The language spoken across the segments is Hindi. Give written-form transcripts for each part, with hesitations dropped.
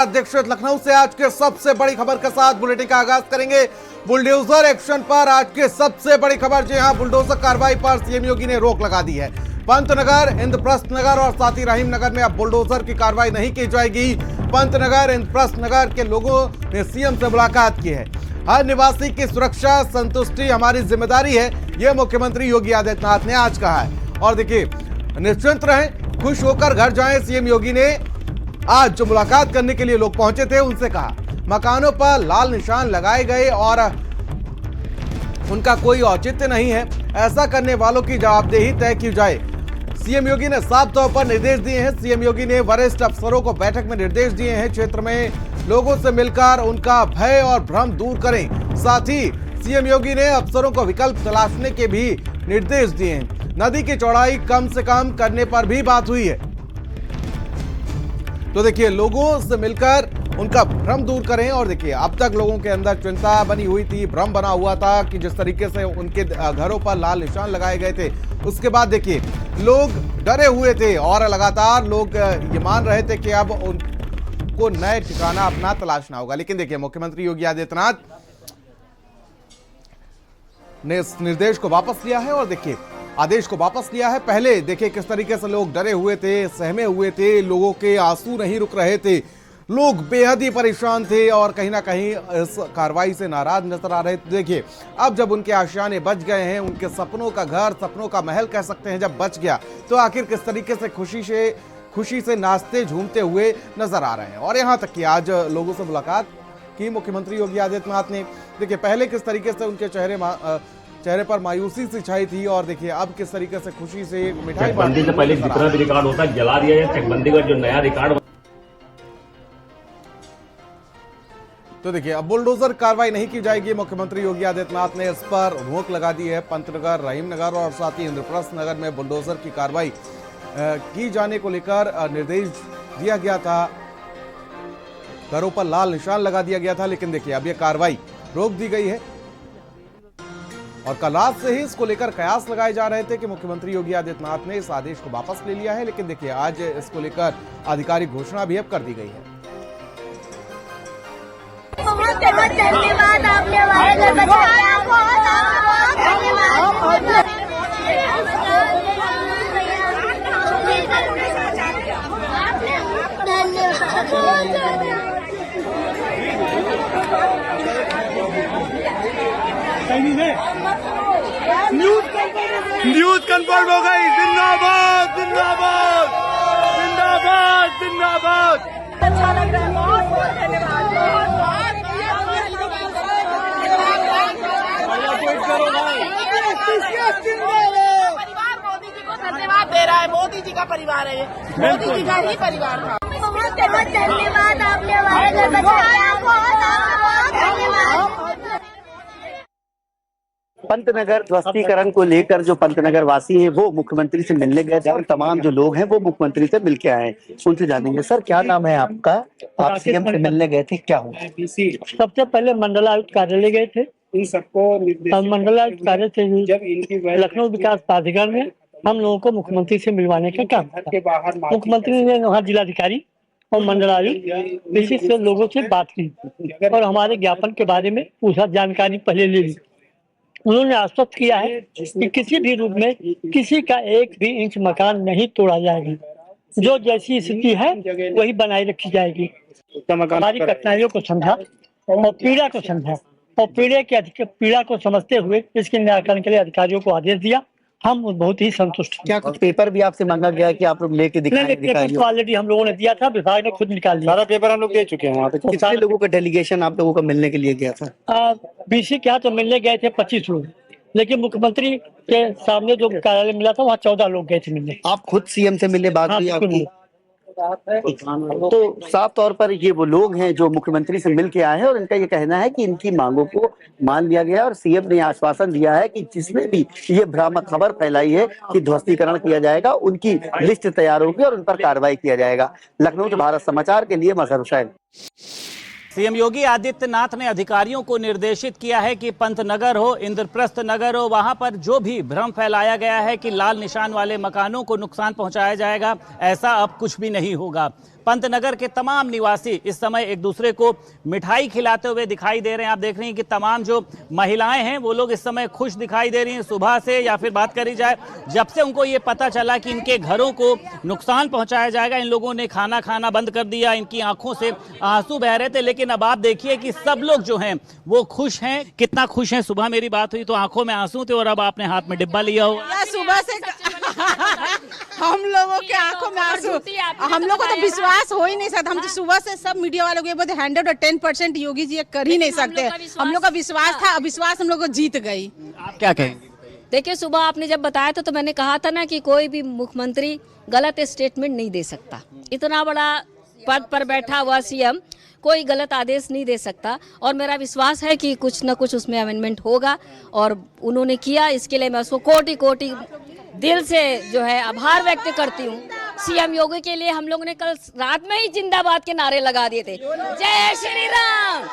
अध्यक्ष लखनऊ से आज के सबसे बड़ी खबर के साथ बुलेटिन का आगाज करेंगे। बुलडोजर एक्शन पर आज के सबसे बड़ी खबर। जी हां, बुलडोजर कार्रवाई पर सीएम योगी ने रोक लगा दी है। पंतनगर, इंद्रप्रस्थ नगर और साथ ही रहीम नगर में अब बुलडोजर की कार्रवाई नहीं की जाएगी। पंतनगर, इंद्रप्रस्थ नगर के लोगों ने सीएम से मुलाकात की है। हर निवासी की सुरक्षा संतुष्टि हमारी जिम्मेदारी है, यह मुख्यमंत्री योगी आदित्यनाथ ने आज कहा है। और देखिए, निश्चिंत रहें, खुश होकर घर जाएं। सीएम योगी ने आज जो मुलाकात करने के लिए लोग पहुंचे थे उनसे कहा मकानों पर लाल निशान लगाए गए और उनका कोई औचित्य नहीं है, ऐसा करने वालों की जवाबदेही तय की जाए। सीएम योगी ने साफ तौर पर निर्देश दिए हैं। सीएम योगी ने वरिष्ठ अफसरों को बैठक में निर्देश दिए हैं, क्षेत्र में लोगों से मिलकर उनका भय और भ्रम दूर करें। साथ ही सीएम योगी ने अफसरों को विकल्प तलाशने के भी निर्देश दिए हैं। नदी की चौड़ाई कम से कम करने पर भी बात हुई है। तो देखिए, लोगों से मिलकर उनका भ्रम दूर करें। और देखिए, अब तक लोगों के अंदर चिंता बनी हुई थी, भ्रम बना हुआ था कि जिस तरीके से उनके घरों पर लाल निशान लगाए गए थे, उसके बाद देखिए लोग डरे हुए थे और लगातार लोग ये मान रहे थे कि अब उनको नए ठिकाना अपना तलाशना होगा। लेकिन देखिए, मुख्यमंत्री योगी आदित्यनाथ ने इस निर्देश को वापस लिया है और देखिए आदेश को वापस लिया है। पहले देखिए किस तरीके से लोग डरे हुए थे, सहमे हुए थे, लोगों के आंसू नहीं रुक रहे थे, लोग बेहद ही परेशान थे और कहीं ना कहीं इस कार्रवाई से नाराज नजर आ रहे थे। देखिए, अब जब उनके आशियाने बच गए हैं, उनके सपनों का घर, सपनों का महल कह सकते हैं, जब बच गया, तो आखिर किस तरीके से खुशी से नाचते झूमते हुए नजर आ रहे हैं। और यहाँ तक कि आज लोगों से मुलाकात की मुख्यमंत्री योगी आदित्यनाथ ने। देखिए, पहले किस तरीके से उनके चेहरे पर मायूसी सी छाई थी और देखिए अब किस तरीके से खुशी से मिठाई चकबंदी से पहले जितना भी रिकॉर्ड होता है जला दिया जाए। चकबंदी का जो नया रिकॉर्ड। तो देखिए, अब बुलडोजर कार्रवाई नहीं की जाएगी। मुख्यमंत्री योगी आदित्यनाथ ने इस पर रोक लगा दी है। पंतनगर, रहीम नगर और साथ ही इंद्रप्रस्थ नगर में बुलडोजर की कार्रवाई की जाने को लेकर निर्देश दिया गया था। घरों पर लाल निशान लगा दिया गया था, लेकिन देखिए अब यह कार्रवाई रोक दी गई है। और कल रात से ही इसको लेकर कयास लगाए जा रहे थे कि मुख्यमंत्री योगी आदित्यनाथ ने इस आदेश को वापस ले लिया है, लेकिन देखिए आज इसको लेकर आधिकारिक घोषणा भी अब कर दी गई है। बहुत धन्यवाद, आपने हमारे घर बचाया। बहुत धन्यवाद। न्यूज कंफर्म हो गई। जिंदाबाद जिंदाबाद जिंदाबाद जिंदाबाद। अच्छा लग रहा है, बहुत बहुत धन्यवाद। परिवार मोदी जी को धन्यवाद दे रहा है। मोदी जी का परिवार है, मोदी जी का ही परिवार था। बहुत धन्यवाद, आपने हमारे घर बचाया। बहुत धन्यवाद। पंतनगर ध्वस्तीकरण को लेकर जो पंतनगर वासी हैं वो मुख्यमंत्री से मिलने गए थे और तमाम जो लोग हैं वो मुख्यमंत्री से मिलके आए हैं। उनसे जानेंगे। सर, क्या नाम है आपका? आप सीएम से मिलने गए थे, क्या हुआ? सबसे पहले मंडलायुक्त कार्यालय गए थे। इन सबको मंडलायुक्त कार्यालय से जब इनकी लखनऊ विकास प्राधिकरण में हम लोगों को मुख्यमंत्री से मिलवाने का काम घर के बाहर मुख्यमंत्री ने वहाँ जिलाधिकारी और मंडलायुक्त विशिष्ट से लोगों से बात की और हमारे ज्ञापन के बारे में पूछा, जानकारी पहले ले ली। उन्होंने आश्वस्त किया है कि किसी भी रूप में किसी का एक भी इंच मकान नहीं तोड़ा जाएगा। जो जैसी स्थिति है वही बनाए रखी जाएगी। हमारी कठिनाइयों को समझा और पीड़ा को समझा और पीड़ा को समझते हुए इसके निराकरण के लिए अधिकारियों को आदेश दिया। हम बहुत ही संतुष्ट हैं। क्या कुछ पेपर भी आपसे मांगा गया कि आप लोग लेके दिखाएं? ऑलरेडी हम लोगों ने दिया था, विभाग ने खुद निकाल दिया। सारा पेपर हम लोग दे चुके हैं। वहाँ पे कितने लोगों का डेलीगेशन आप लोगों का मिलने के लिए गया था? बीसी के यहाँ तो मिलने गए थे 25 लोग, लेकिन मुख्यमंत्री के सामने जो कार्यालय मिला था वहाँ 14 लोग गए थे मिलने। आप खुद सीएम से मिलने, बात हुई आपकी? तो साफ तौर पर ये वो लोग हैं जो मुख्यमंत्री से मिल के आए हैं और इनका ये कहना है कि इनकी मांगों को मान लिया गया और सीएम ने आश्वासन दिया है कि जिसने भी ये भ्रामक खबर फैलाई है कि ध्वस्तीकरण किया जाएगा, उनकी लिस्ट तैयार होगी और उन पर कार्रवाई किया जाएगा। लखनऊ से भारत समाचार के लिए मजहर हुसैन। सीएम योगी आदित्यनाथ ने अधिकारियों को निर्देशित किया है कि पंतनगर हो, इंद्रप्रस्थ नगर हो, वहां पर जो भी भ्रम फैलाया गया है कि लाल निशान वाले मकानों को नुकसान पहुंचाया जाएगा, ऐसा अब कुछ भी नहीं होगा। पंतनगर के तमाम निवासी इस समय एक दूसरे को मिठाई खिलाते हुए दिखाई दे रहे हैं। आप देख रहे हैं कि तमाम जो महिलाएं हैं वो लोग इस समय खुश दिखाई दे रही हैं। सुबह से या फिर बात करी जाए जब से उनको ये पता चला कि इनके घरों को नुकसान पहुंचाया जाएगा, इन लोगों ने खाना खाना बंद कर दिया। इनकी आंखों से आंसू बह रहे थे, लेकिन अब आप देखिए कि सब लोग जो हैं वो खुश हैं। कितना खुश हैं। सुबह मेरी बात हुई तो आंखों में आंसू थे और अब आपने हाथ में डिब्बा लिया हुआ। सुबह से हम लोगों के आंखों में आंसू, हम लोगों को तो विश्वास हो ही नहीं सकता। हम तो सुबह से सब मीडिया वालों को ये बोलते 110% योगी जी कर ही नहीं सकते। हम लोग का विश्वास था, अविश्वास हम लोग को जीत गई। आप क्या कहेंगे? देखिए, सुबह आपने जब बताया था तो मैंने कहा था ना कि कोई भी मुख्यमंत्री गलत स्टेटमेंट नहीं दे सकता। इतना बड़ा पद पर बैठा हुआ सीएम कोई गलत आदेश नहीं दे सकता, और मेरा विश्वास है कि कुछ न कुछ उसमें अमेंडमेंट होगा और उन्होंने किया। इसके लिए मैं उसको कोटि कोटि दिल से जो है आभार व्यक्त करती हूँ। सीएम योगी के लिए हम लोगों ने कल रात में ही जिंदाबाद के नारे लगा दिए थे, जय श्री राम,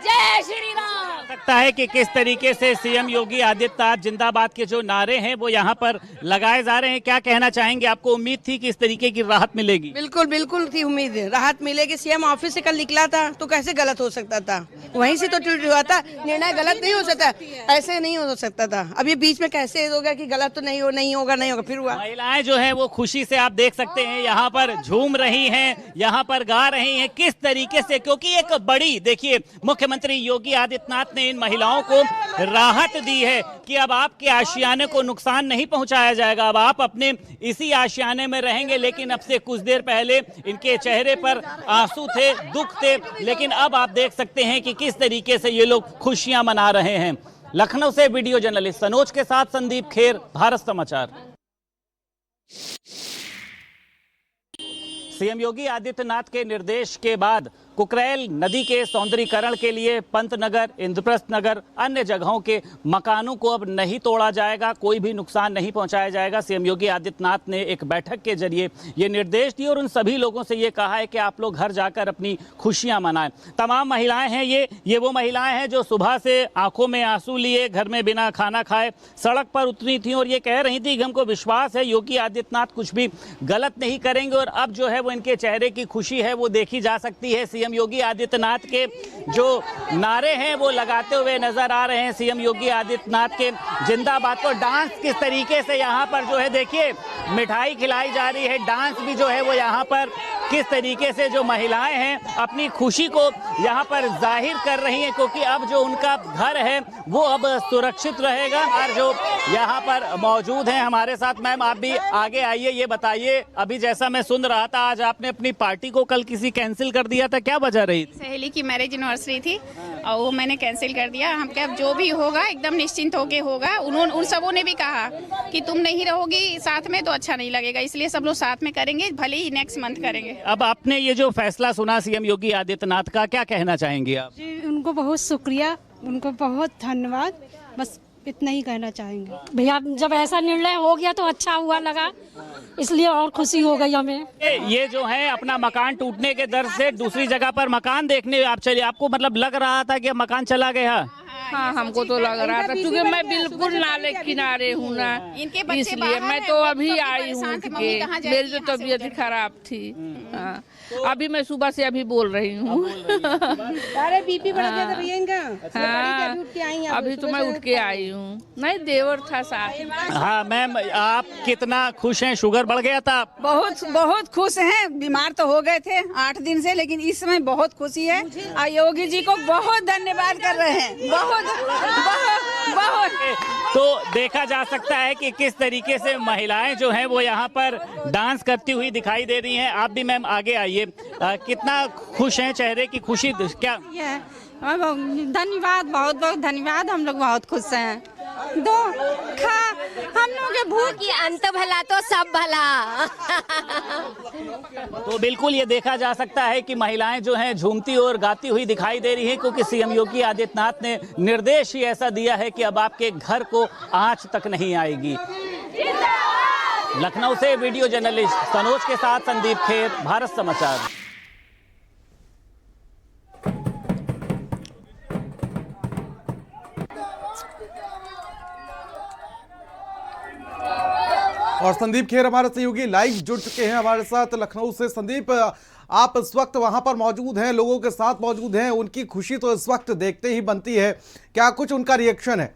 जय श्री राम। लगता है कि किस तरीके से सीएम योगी आदित्यनाथ जिंदाबाद के जो नारे हैं वो यहाँ पर लगाए जा रहे हैं। क्या कहना चाहेंगे? आपको उम्मीद थी कि इस तरीके की राहत मिलेगी? बिल्कुल बिल्कुल थी उम्मीद, राहत मिलेगी। सीएम ऑफिस से कल निकला था तो कैसे गलत हो सकता था? वहीं से तो टूट हुआ था। निर्णय गलत नहीं हो सकता, ऐसे नहीं हो सकता था। अब ये बीच में कैसे हो गया कि गलत तो नहीं होगा, फिर हुआ। महिलाएं जो है वो खुशी से आप देख सकते हैं यहाँ पर झूम रही हैं, यहाँ पर गा रही हैं। किस तरीके से, क्योंकि एक बड़ी, देखिए, मुख्यमंत्री योगी आदित्यनाथ ने इन महिलाओं को राहत दी है कि अब आपके आशियाने को नुकसान नहीं पहुंचाया जाएगा। अब आप अपने इसी आशियाने में रहेंगे। लेकिन अब से कुछ देर पहले इनके चेहरे पर आंसू थे, दुख थे, लेकिन अब आप देख सकते हैं कि किस तरीके से ये लोग खुशियां मना रहे हैं। लखनऊ से वीडियो जर्नलिस्ट सनोज के साथ संदीप खेर, भारत समाचार। सीएम योगी आदित्यनाथ के निर्देश के बाद कुकरेल नदी के सौंदर्यीकरण के लिए पंतनगर, इंद्रप्रस्थ नगर, अन्य जगहों के मकानों को अब नहीं तोड़ा जाएगा, कोई भी नुकसान नहीं पहुंचाया जाएगा। सीएम योगी आदित्यनाथ ने एक बैठक के जरिए ये निर्देश दिए और उन सभी लोगों से ये कहा है कि आप लोग घर जाकर अपनी खुशियां मनाएं। तमाम महिलाएं हैं ये वो महिलाएं हैं जो सुबह से आंखों में आंसू लिए घर में बिना खाना खाए सड़क पर उतरी थी और ये कह रही थी कि हमको विश्वास है योगी आदित्यनाथ कुछ भी गलत नहीं करेंगे। और अब जो है वो इनके चेहरे की खुशी है वो देखी जा सकती है। सीएम योगी आदित्यनाथ के जो नारे हैं वो लगाते हुए नजर आ रहे हैं। सीएम योगी आदित्यनाथ के जिंदाबाद को डांस किस तरीके से यहाँ पर जो है, देखिए, मिठाई खिलाई जा रही है। डांस भी जो है वो यहाँ पर किस तरीके से जो महिलाएं हैं अपनी खुशी को यहाँ पर जाहिर कर रही हैं, क्योंकि अब जो उनका घर है वो अब सुरक्षित रहेगा। और जो यहाँ पर मौजूद हैं हमारे साथ, मैम आप भी आगे आइए, ये बताइए, अभी जैसा मैं सुन रहा था आज आपने अपनी पार्टी को कल किसी कैंसिल कर दिया था, क्या वजह रही? सहेली की मैरिज एनिवर्सरी थी और वो मैंने कैंसिल कर दिया। हम क्या, जो भी होगा एकदम निश्चिंत होके होगा। उन्होंने, उन सबों ने भी कहा कि तुम नहीं रहोगी साथ में तो अच्छा नहीं लगेगा, इसलिए सब लोग साथ में करेंगे, भले ही नेक्स्ट मंथ करेंगे। अब आपने ये जो फैसला सुना सीएम योगी आदित्यनाथ का, क्या कहना चाहेंगे आप? जी, उनको बहुत शुक्रिया, उनको बहुत धन्यवाद, बस इतना ही कहना चाहेंगे। भैया, जब ऐसा निर्णय हो गया तो अच्छा हुआ लगा, इसलिए और खुशी हो गई हमें। ये जो है अपना मकान टूटने के दर्द से दूसरी जगह पर मकान देखने आप चले, आपको मतलब लग रहा था कि मकान चला गया? हाँ, हमको तो लग रहा था, क्योंकि मैं बिल्कुल नाले किनारे हूँ ना, इसलिए मैं तो अभी आई हूँ। मेरी तो तबीयत खराब थी, अभी मैं सुबह से अभी बोल रही हूँ। अरे बीपी बढ़ गया था भैया इनका। हाँ, अभी तो मैं उठ के आई हूँ। नहीं, देवर था साथ। हाँ मैम, आप कितना खुश हैं? शुगर बढ़ गया था? बहुत बहुत खुश हैं। बीमार तो हो गए थे 8 दिन से, लेकिन इस समय बहुत खुशी है। और योगी जी को बहुत धन्यवाद कर रहे हैं, बहुत बहुत बहुत। तो देखा जा सकता है कि किस तरीके से महिलाएं जो हैं वो यहाँ पर डांस करती हुई दिखाई दे रही हैं। आप भी मैम आगे आइए, कितना खुश हैं, चेहरे की खुशी क्या? धन्यवाद, बहुत बहुत धन्यवाद, हम लोग बहुत खुश हैं। हम लोग के भूख की अंत भला तो सब भला। तो बिल्कुल ये देखा जा सकता है कि महिलाएं जो हैं झूमती और गाती हुई दिखाई दे रही हैं, क्योंकि सीएम योगी आदित्यनाथ ने निर्देश ही ऐसा दिया है कि अब आपके घर को आंच तक नहीं आएगी। लखनऊ से वीडियो जर्नलिस्ट सनोज के साथ संदीप खेर, भारत समाचार। और संदीप खेर हमारे सहयोगी लाइव जुड़ चुके हैं हमारे साथ लखनऊ से। संदीप, आप इस वक्त वहां पर मौजूद हैं, लोगों के साथ मौजूद हैं, उनकी खुशी तो इस वक्त देखते ही बनती है, क्या कुछ उनका रिएक्शन है?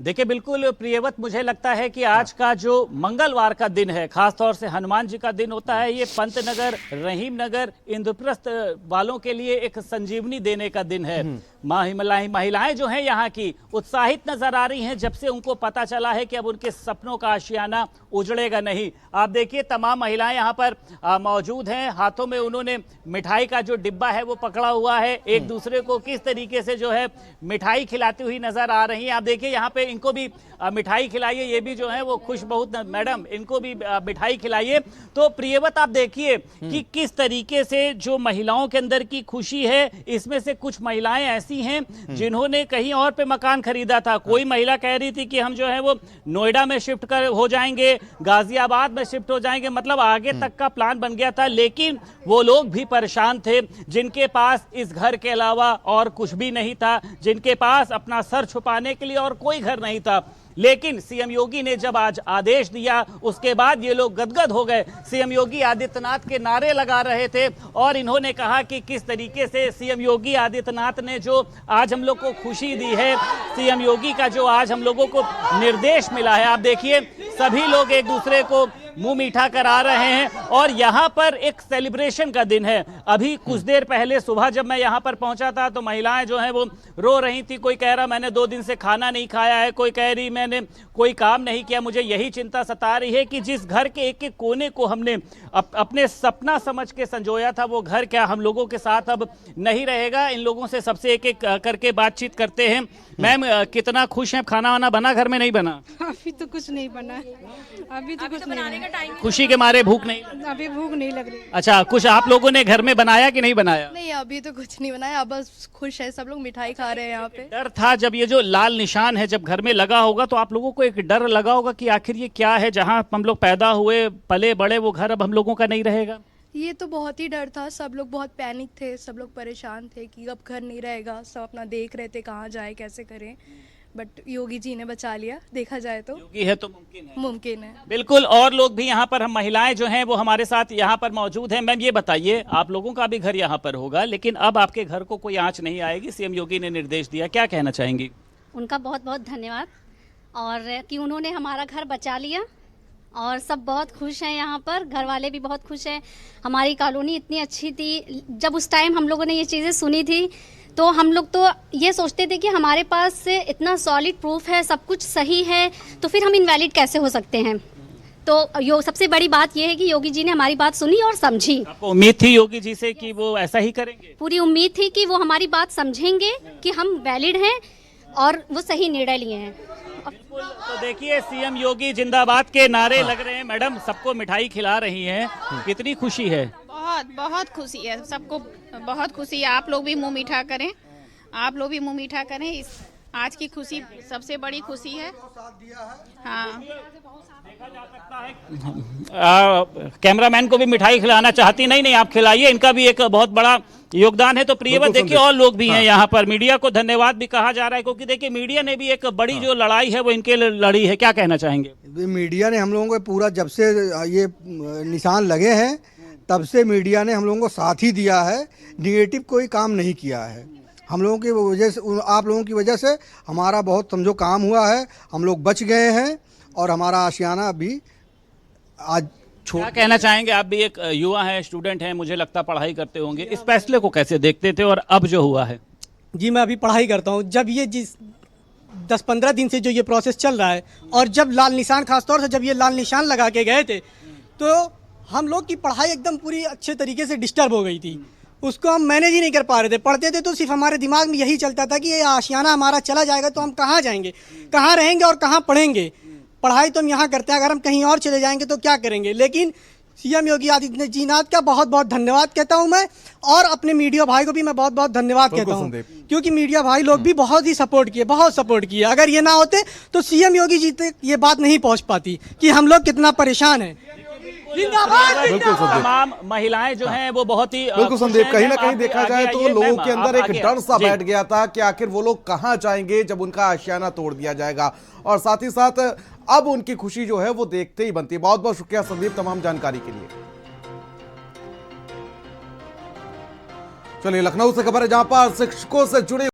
देखिए बिल्कुल प्रियवत, मुझे लगता है कि आज का जो मंगलवार का दिन है, खासतौर से हनुमान जी का दिन होता है, ये पंतनगर, रहीम नगर, इंद्रप्रस्थ वालों के लिए एक संजीवनी देने का दिन है। महिलाएं जो हैं यहाँ की उत्साहित नजर आ रही हैं जब से उनको पता चला है कि अब उनके सपनों का आशियाना उजड़ेगा नहीं। आप देखिए तमाम महिलाएं यहाँ पर मौजूद हैं, हाथों में उन्होंने मिठाई का जो डिब्बा है वो पकड़ा हुआ है, एक दूसरे को किस तरीके से जो है मिठाई खिलाती हुई नजर आ रही हैं। आप देखिए यहाँ पे इनको भी मिठाई खिलाइए, ये भी जो है वो खुश बहुत, मैडम इनको भी मिठाई खिलाइए। तो प्रियवत आप देखिए कि किस तरीके से जो महिलाओं के अंदर की खुशी है, इसमें से कुछ महिलाएं ऐसी हैं जिन्होंने कहीं और पे मकान खरीदा था। कोई महिला कह रही थी कि हम जो है वो नोएडा में शिफ्ट कर हो जाएंगे, गाजियाबाद में शिफ्ट हो जाएंगे, मतलब आगे तक का प्लान बन गया था। लेकिन वो लोग भी परेशान थे जिनके पास इस घर के अलावा और कुछ भी नहीं था, जिनके पास अपना सर छुपाने के लिए और कोई घर नहीं था। लेकिन सीएम योगी ने जब आज आदेश दिया उसके बाद ये लोग गदगद हो गए। सीएम योगी आदित्यनाथ के नारे लगा रहे थे और इन्होंने कहा कि किस तरीके से सीएम योगी आदित्यनाथ ने जो आज हम लोग को खुशी दी है, सीएम योगी का जो आज हम लोगों को निर्देश मिला है, आप देखिए सभी लोग एक दूसरे को मुंह मीठा करा रहे हैं और यहाँ पर एक सेलिब्रेशन का दिन है। अभी कुछ देर पहले सुबह जब मैं यहाँ पर पहुंचा था तो महिलाएं जो हैं वो रो रही थी। कोई कह रहा मैंने 2 दिन से खाना नहीं खाया है, कोई कह रही मैंने कोई काम नहीं किया। मुझे यही चिंता सता रही है कि जिस घर के एक एक कोने को हमने अपने सपना समझ के संजोया था, वो घर क्या हम लोगों के साथ अब नहीं रहेगा। इन लोगों से सबसे एक एक करके बातचीत करते हैं। मैम कितना खुश हैं? खाना वाना बना, घर में नहीं बना? अभी तो कुछ नहीं बना, अभी तो कुछ बनाने का टाइम, खुशी के मारे भूख नहीं? अभी भूख नहीं लग रही। अच्छा, कुछ आप लोगों ने घर में बनाया कि नहीं बनाया? नहीं, अभी तो कुछ नहीं बनाया, बस खुश है, सब लोग मिठाई खा रहे हैं यहाँ पे। डर था जब ये जो लाल निशान है जब घर में लगा होगा तो आप लोगों को एक डर लगा होगा कि आखिर ये क्या है, जहाँ हम लोग पैदा हुए पले बड़े वो घर अब हम लोगों का नहीं रहेगा? ये तो बहुत ही डर था, सब लोग बहुत पैनिक थे, सब लोग परेशान थे कि अब घर नहीं रहेगा। सब अपना देख रहे थे कहाँ जाए कैसे करें, बट योगी जी ने बचा लिया। देखा जाए तो योगी है तो मुमकिन है। बिल्कुल। और लोग भी यहाँ पर, हम महिलाएं जो हैं वो हमारे साथ यहाँ पर मौजूद हैं। मैम ये बताइए, आप लोगों का भी घर यहाँ पर होगा, लेकिन अब आपके घर को कोई आंच नहीं आएगी, सीएम योगी ने निर्देश दिया, क्या कहना चाहेंगी? उनका बहुत बहुत धन्यवाद और कि उन्होंने हमारा घर बचा लिया और सब बहुत खुश हैं यहाँ पर, घर वाले भी बहुत खुश हैं। हमारी कॉलोनी इतनी अच्छी थी, जब उस टाइम हम लोगों ने ये चीज़ें सुनी थी तो हम लोग तो ये सोचते थे कि हमारे पास से इतना सॉलिड प्रूफ है, सब कुछ सही है, तो फिर हम इनवैलिड कैसे हो सकते हैं। तो सबसे बड़ी बात ये है कि योगी जी ने हमारी बात सुनी और समझी। आपको उम्मीद थी योगी जी से कि वो ऐसा ही करेंगे? पूरी उम्मीद थी कि वो हमारी बात समझेंगे कि हम वैलिड हैं और वो सही निर्णय लिए हैं। तो देखिए सीएम योगी जिंदाबाद के नारे लग रहे हैं। मैडम सबको मिठाई खिला रही हैं, कितनी खुशी है? बहुत बहुत खुशी है, सबको बहुत खुशी है। आप लोग भी मुंह मीठा करें, आप लोग भी मुंह मीठा करें। इस आज की खुशी सबसे बड़ी खुशी है। हाँ, कैमरामैन को भी मिठाई खिलाना चाहती? नहीं, आप खिलाइए, इनका भी एक बहुत बड़ा योगदान है। तो प्रियवत देखिए और लोग भी हैं यहाँ पर, मीडिया को धन्यवाद भी कहा जा रहा है क्योंकि देखिए मीडिया ने भी एक बड़ी जो लड़ाई है वो इनके लिए लड़ी है। क्या कहना चाहेंगे? मीडिया ने हम लोगों को पूरा, जब से ये निशान लगे हैं तब से मीडिया ने हम लोगों को साथ ही दिया है, निगेटिव कोई काम नहीं किया है। हम लोगों की वजह से, आप लोगों की वजह से हमारा बहुत समझो काम हुआ है, हम लोग बच गए हैं और हमारा आशियाना भी आज क्या कहना चाहेंगे? आप भी एक युवा हैं, स्टूडेंट हैं, मुझे लगता पढ़ाई करते होंगे, इस फैसले को कैसे देखते थे और अब जो हुआ है? जी मैं अभी पढ़ाई करता हूँ। जब ये 10-15 दिन से जो ये प्रोसेस चल रहा है और जब लाल निशान, खासतौर से जब ये लाल निशान लगा के गए थे तो हम लोग की पढ़ाई एकदम पूरी अच्छे तरीके से डिस्टर्ब हो गई थी। उसको हम मैनेज ही नहीं कर पा रहे थे। पढ़ते थे तो सिर्फ हमारे दिमाग में यही चलता था कि ये आशियाना हमारा चला जाएगा तो हम कहाँ जाएंगे, कहाँ रहेंगे और कहाँ पढ़ेंगे। पढ़ाई तो हम यहाँ करते हैं, अगर हम कहीं और चले जाएंगे तो क्या करेंगे। लेकिन सीएम योगी आदित्यनाथ का बहुत बहुत धन्यवाद कहता हूँ मैं, और अपने मीडिया भाई को भी मैं बहुत बहुत धन्यवाद कहता हूँ, क्योंकि मीडिया भाई लोग भी बहुत ही सपोर्ट किए, बहुत सपोर्ट किए। अगर ये ना होते तो सीएम योगी जी तक ये बात नहीं पहुँच पाती कि हम लोग कितना परेशान हैं। बिल्कुल संदीप, तमाम महिलाएं जो हैं वो बहुत ही बिल्कुल खुश संदीप, हैं। कहीं ना मैम, कहीं आप देखा आगे जाए तो आइए। लोगों मैम, के अंदर आप एक आगे डर सा जी। बैठ गया था कि आखिर वो लोग कहां जाएंगे जब उनका आशियाना तोड़ दिया जाएगा, और साथ ही साथ अब उनकी खुशी जो है वो देखते ही बनती है। बहुत बहुत शुक्रिया संदीप तमाम जानकारी के लिए। चलिए लखनऊ से खबर है जहां पर शिक्षकों से जुड़े